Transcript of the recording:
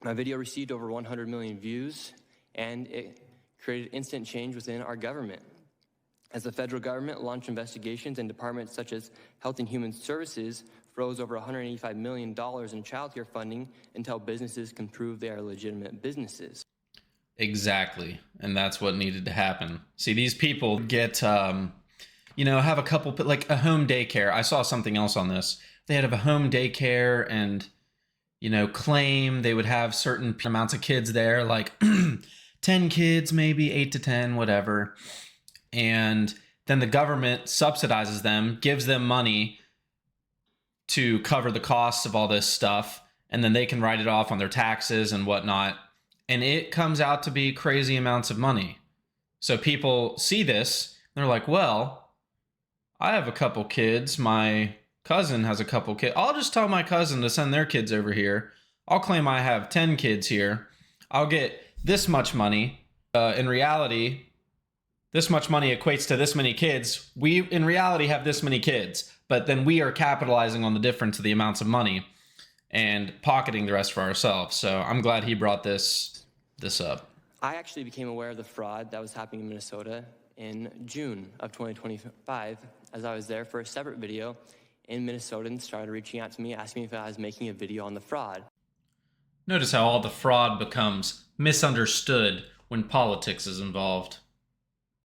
My video received over 100 million views, and it created instant change within our government. As the federal government launched investigations, and departments such as Health and Human Services froze over $185 million in child care funding until businesses can prove they are legitimate businesses. Exactly. And that's what needed to happen. See, these people get, have a couple, like a home daycare. I saw something else on this. They had a home daycare and, claim they would have certain amounts of kids there, like 10 kids, maybe 8 to 10, whatever. And then the government subsidizes them, gives them money to cover the costs of all this stuff, and then they can write it off on their taxes and whatnot. And it comes out to be crazy amounts of money. So people see this, and they're like, well, I have a couple kids. My cousin has a couple kids. I'll just tell my cousin to send their kids over here. I'll claim I have 10 kids here. I'll get this much money. In reality, this much money equates to this many kids. We, in reality, have this many kids. But then we are capitalizing on the difference of the amounts of money and pocketing the rest for ourselves. So I'm glad he brought this up. I actually became aware of the fraud that was happening in Minnesota in June of 2025, as I was there for a separate video, and Minnesotans started reaching out to me, asking me if I was making a video on the fraud. Notice how all the fraud becomes misunderstood when politics is involved.